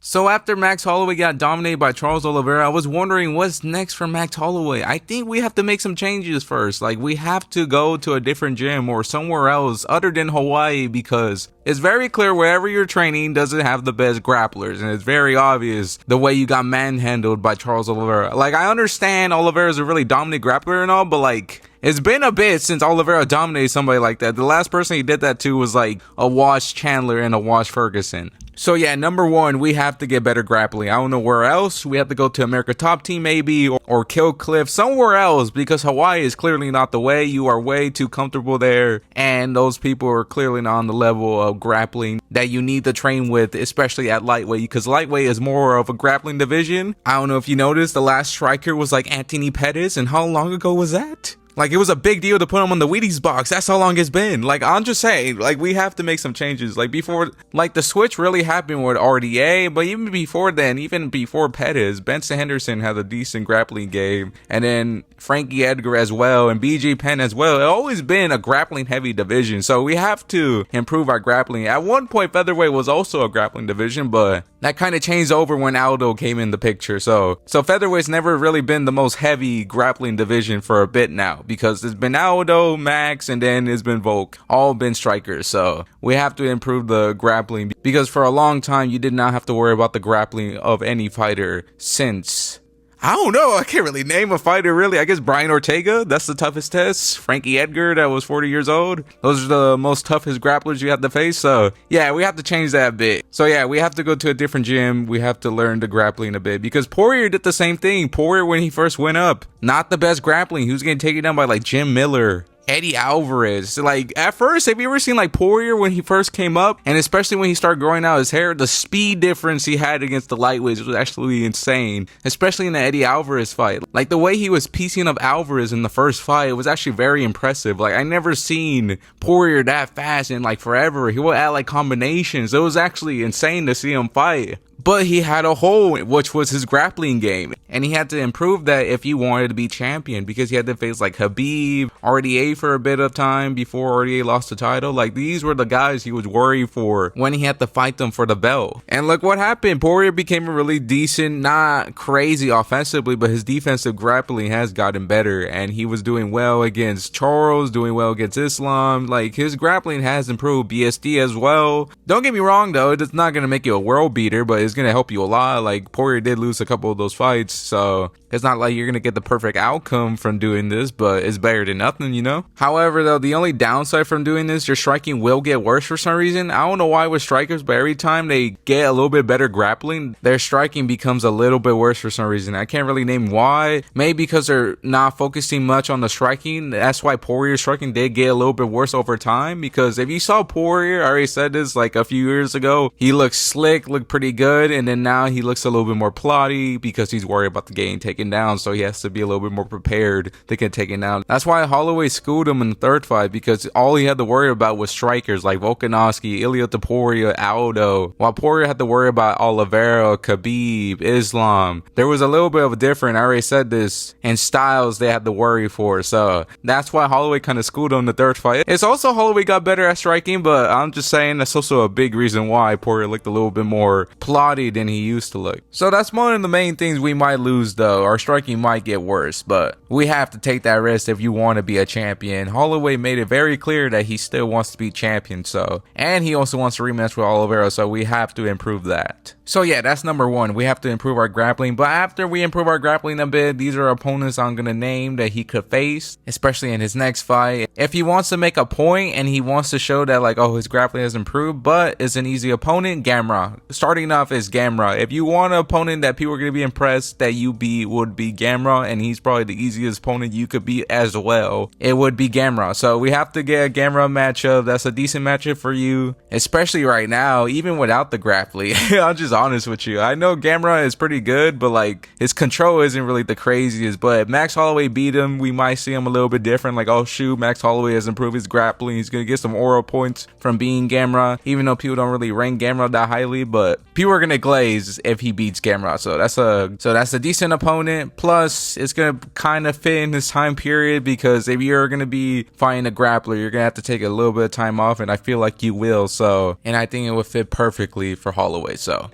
So after Max Holloway got dominated by Charles Oliveira, I was wondering what's next for Max Holloway. I think we have to make some changes first. Like, we have to go to a different gym or somewhere else other than Hawaii, because it's very clear wherever you're training doesn't have the best grapplers, and it's very obvious the way you got manhandled by Charles Oliveira. Like, I understand Oliveira's a really dominant grappler and all, but like, it's been a bit since Oliveira dominated somebody like that. The last person he did that to was like a Wash Chandler and a Wash Ferguson. So yeah, number one, we have to get better grappling. I don't know where else. We have to go to America Top Team maybe, or Kill Cliff, somewhere else, because Hawaii is clearly not the way. You are way too comfortable there, and those people are clearly not on the level of grappling that you need to train with, especially at lightweight, because lightweight is more of a grappling division. I don't know if you noticed, the last striker was like Anthony Pettis, and how long ago was that? Like, it was a big deal to put him on the Wheaties box. That's how long it's been. Like, I'm just saying, like, we have to make some changes. Like, before, like, the switch really happened with RDA, but even before then, even before Pettis, Benson Henderson had a decent grappling game, and then Frankie Edgar as well, and BG Penn as well. It's always been a grappling heavy division, so we have to improve our grappling. At one point, featherweight was also a grappling division, but that kind of changed over when Aldo came in the picture. So featherweight's never really been the most heavy grappling division for a bit now, because it's been Aldo, Max, and then it's been Volk, all been strikers. So we have to improve the grappling, because for a long time you did not have to worry about the grappling of any fighter since, I don't know, I can't really name a fighter really. I guess Brian Ortega, that's the toughest test. Frankie Edgar, that was 40 years old. Those are the most toughest grapplers you have to face. So yeah, we have to change that a bit. So yeah, we have to go to a different gym. We have to learn the grappling a bit, because Poirier did the same thing. Poirier, when he first went up, not the best grappling. He was getting taken down by like Jim Miller, Eddie Alvarez. Like, at first, have you ever seen like Poirier when he first came up, and especially when he started growing out his hair, the speed difference he had against the lightweights was actually insane, especially in the Eddie Alvarez fight. Like, the way he was piecing up Alvarez in the first fight, it was actually very impressive. Like, I never seen Poirier that fast in like forever. He would add like combinations. It was actually insane to see him fight. But he had a hole, which was his grappling game, and he had to improve that if he wanted to be champion, because he had to face like Khabib, RDA for a bit of time before RDA lost the title. Like, these were the guys he was worried for when he had to fight them for the belt. And look what happened. Poirier became a really decent, not crazy offensively, but his defensive grappling has gotten better, and he was doing well against Charles, doing well against Islam. Like, his grappling has improved. BSD as well. Don't get me wrong though, it's not going to make you a world beater, but it's gonna help you a lot. Like, Poirier did lose a couple of those fights, so it's not like you're gonna get the perfect outcome from doing this, but it's better than nothing, you know? However though, the only downside from doing this, your striking will get worse for some reason. I don't know why with strikers, but every time they get a little bit better grappling, their striking becomes a little bit worse for some reason. I can't really name why. Maybe because they're not focusing much on the striking. That's why Poirier's striking did get a little bit worse over time, because if you saw Poirier, I already said this like a few years ago, he looked slick, looked pretty good, and then now he looks a little bit more plotty because he's worried about the getting taken down, so he has to be a little bit more prepared to get taken down. That's why Holloway schooled him in the third fight, because all he had to worry about was strikers like Volkanovski, Ilia Topuria, Aldo, while Poirier had to worry about Oliveira, Khabib, Islam. There was a little bit of a difference, I already said this, in styles they had to worry for, so that's why Holloway kind of schooled him in the third fight. It's also Holloway got better at striking, but I'm just saying that's also a big reason why Poirier looked a little bit more plotty than he used to look. So that's one of the main things we might lose though. Our striking might get worse, but we have to take that risk if you want to be a champion. Holloway made it very clear that he still wants to be champion, so, and he also wants to rematch with Oliveira, so we have to improve that. So yeah, that's number one. We have to improve our grappling, but after we improve our grappling a bit, these are opponents I'm gonna name that he could face, especially in his next fight. If he wants to make a point and he wants to show that like, oh, his grappling has improved, but it's an easy opponent, Gamrot. Starting off is Gamrot. If you want an opponent that people are gonna be impressed that you beat, would be Gamrot, and he's probably the easiest opponent you could beat as well. It would be Gamrot. So we have to get a Gamrot matchup that's a decent matchup for you, especially right now, even without the grappling. I'm just honest with you. I know Gamrot is pretty good, but like, his control isn't really the craziest. But if Max Holloway beat him, we might see him a little bit different. Like, oh shoot, Max Holloway has improved his grappling. He's gonna get some aura points from being Gamrot, even though people don't really rank Gamrot that highly, but people are gonna glaze if he beats Gamrot. So that's a decent opponent. Plus, it's gonna kind of fit in this time period, because if you're gonna be fighting a grappler, you're gonna have to take a little bit of time off, and I feel like you will. So, and I think it would fit perfectly for Holloway. So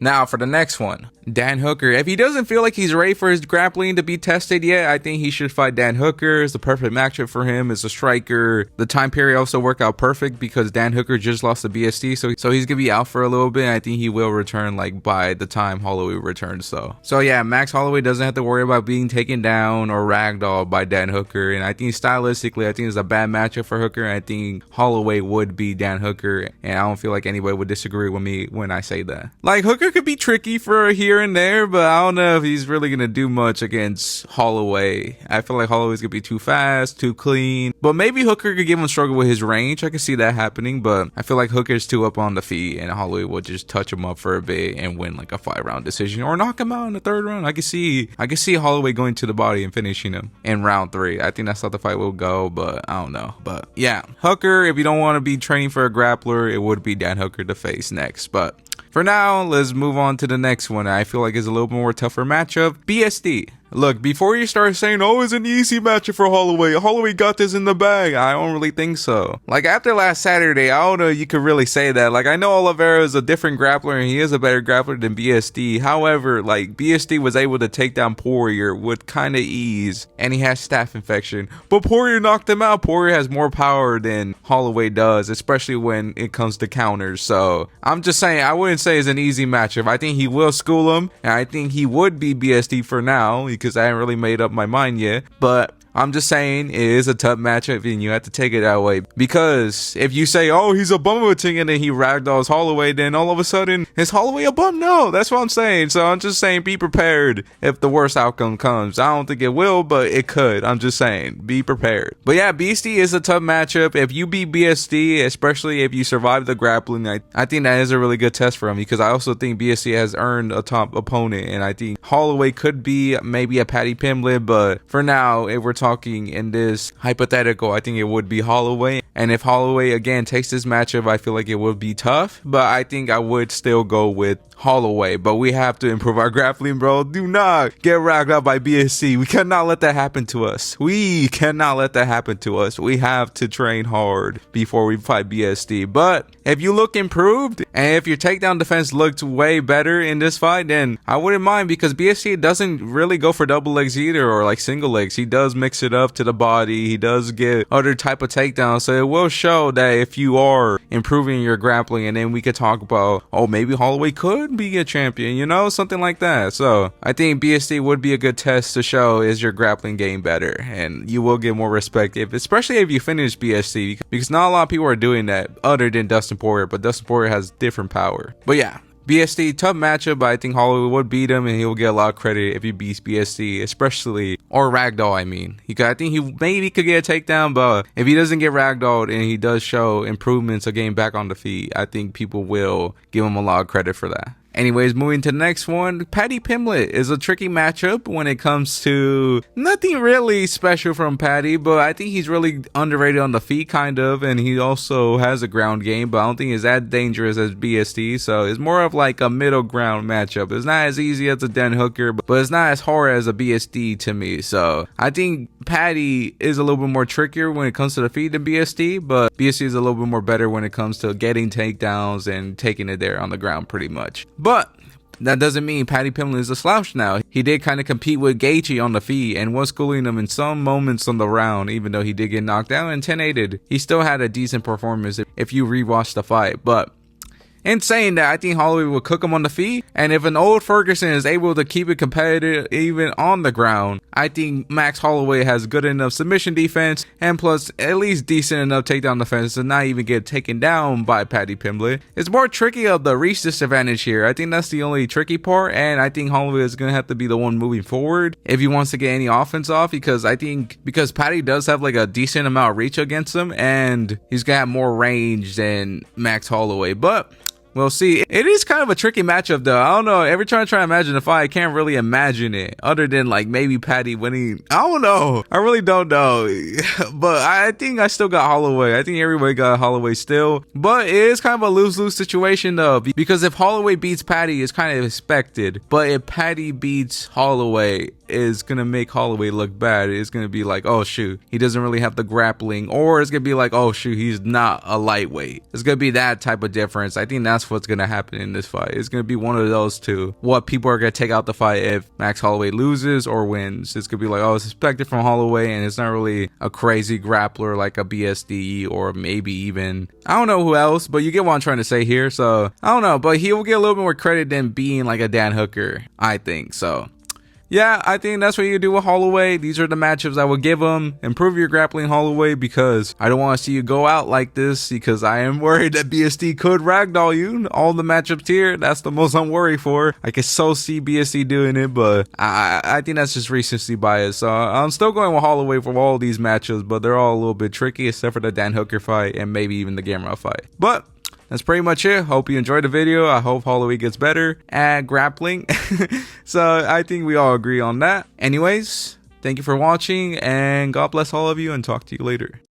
Now for the next one, Dan Hooker. If he doesn't feel like he's ready for his grappling to be tested yet, I think he should fight Dan Hooker. It's the perfect matchup for him as a striker. The time period also worked out perfect because Dan Hooker just lost to BSD, so he's gonna be out for a little bit. And I think he will return like by the time Holloway returns. So yeah, Max Holloway doesn't have to worry about being taken down or ragdolled by Dan Hooker. And I think stylistically, I think it's a bad matchup for Hooker. And I think Holloway would be Dan Hooker, and I don't feel like anybody would disagree with me when I say that. Like, Hooker could be tricky for here and there, but I don't know if he's really gonna do much against Holloway. I feel like Holloway's gonna be too fast, too clean, but maybe Hooker could give him struggle with his range. I could see that happening, but I feel like Hooker's too up on the feet, and Holloway will just touch him up for a bit and win like a 5-round decision or knock him out in the 3rd round. I can see Holloway going to the body and finishing him in round 3. I think that's how the fight will go, but I don't know. But yeah, Hooker, if you don't want to be training for a grappler, it would be Dan Hooker to face next. But for now, let's move on to the next one. I feel like it's a little more tougher matchup. BSD. Look, before you start saying, oh, it's an easy matchup for Holloway. Holloway got this in the bag. I don't really think so. Like, after last Saturday, I don't know you could really say that. Like, I know Oliveira is a different grappler and he is a better grappler than BSD. However, like, BSD was able to take down Poirier with kind of ease, and he has staph infection. But Poirier knocked him out. Poirier has more power than Holloway does, especially when it comes to counters. So, I'm just saying, I wouldn't say it's an easy matchup. I think he will school him, and I think he would be BSD for now, because I haven't really made up my mind yet. But I'm just saying it is a tough matchup and you have to take it that way, because if you say, oh, he's a bum of a thing and then he ragdolls Holloway, then all of a sudden is Holloway a bum? No, that's what I'm saying. So I'm just saying be prepared if the worst outcome comes. I don't think it will, but it could. I'm just saying be prepared. But yeah, BSD is a tough matchup. If you beat BSD, especially if you survive the grappling, I think that is a really good test for him, because I also think BSD has earned a top opponent, and I think Holloway could be maybe a Paddy Pimblett, but for now, if we're talking in this hypothetical, I think it would be Holloway. And if Holloway again takes this matchup, I feel like it would be tough, but I think I would still go with Holloway. But we have to improve our grappling, bro. Do not get racked up by BSC. We cannot let that happen to us. We cannot let that happen to us. We have to train hard before we fight BSD. But if you look improved and if your takedown defense looked way better in this fight, then I wouldn't mind, because BSC doesn't really go for double legs either, or like single legs. He does mix it up to the body. He does get other type of takedowns. So it will show that if you are improving your grappling, and then we could talk about, oh, maybe Holloway could be a champion, you know, something like that. So I think BSD would be a good test to show, is your grappling game better, and you will get more respect, especially if you finish BSD, because not a lot of people are doing that other than Dustin Poirier, but Dustin Poirier has different power. But yeah, BSD, tough matchup, but I think Holloway would beat him, and he will get a lot of credit if he beats BSD, especially, or ragdoll, I think he maybe could get a takedown, but if he doesn't get ragdolled and he does show improvements of getting back on the feet, I think people will give him a lot of credit for that. Anyways, moving to the next one, Paddy Pimblett is a tricky matchup when it comes to nothing really special from Paddy, but I think he's really underrated on the feet, kind of, and he also has a ground game, but I don't think it's that dangerous as BSD, so it's more of like a middle ground matchup. It's not as easy as a Dan Hooker, but it's not as hard as a BSD to me, so I think Paddy is a little bit more trickier when it comes to the feet than BSD, but BSD is a little bit more better when it comes to getting takedowns and taking it there on the ground pretty much. But that doesn't mean Paddy Pimblett is a slouch now. He did kind of compete with Gaethje on the feet and was schooling him in some moments on the round, even though he did get knocked down and 10-8'd. He still had a decent performance if you rewatch the fight, but in saying that, I think Holloway will cook him on the feet, and if an old Ferguson is able to keep it competitive even on the ground, I think Max Holloway has good enough submission defense, and plus at least decent enough takedown defense to not even get taken down by Paddy Pimblett. It's more tricky of the reach disadvantage here. I think that's the only tricky part, and I think Holloway is going to have to be the one moving forward if he wants to get any offense off, because Paddy does have like a decent amount of reach against him, and he's going to have more range than Max Holloway, but we'll see. It is kind of a tricky matchup though. I don't know. Every time I try to imagine the fight, I can't really imagine it other than like maybe Paddy winning. I don't know. I really don't know. But I think I still got Holloway. I think everybody got Holloway still. But it is kind of a lose-lose situation though, because if Holloway beats Paddy, it's kind of expected. But if Paddy beats Holloway, is gonna make Holloway look bad. It's gonna be like, oh shoot, he doesn't really have the grappling, or it's gonna be like, oh shoot, he's not a lightweight. It's gonna be that type of difference. I think that's what's gonna happen in this fight. It's gonna be one of those two. What people are gonna take out the fight if Max Holloway loses or wins. It's gonna be like, oh, it's expected from Holloway, and it's not really a crazy grappler like a BSD or maybe even, I don't know who else, but you get what I'm trying to say here. So I don't know, but he will get a little bit more credit than being like a Dan Hooker, I think. So yeah, I think that's what you do with Holloway. These are the matchups I would give him. Improve your grappling, Holloway, because I don't want to see you go out like this, because I am worried that BSD could ragdoll you. All the matchups here, that's the most I'm worried for. I can so see BSD doing it, but I think that's just recency bias. So I'm still going with Holloway for all these matchups, but they're all a little bit tricky, except for the Dan Hooker fight and maybe even the Gamrot fight. But that's pretty much it. Hope you enjoyed the video. I hope Holloway gets better at grappling. So I think we all agree on that. Anyways, thank you for watching, and God bless all of you, and talk to you later.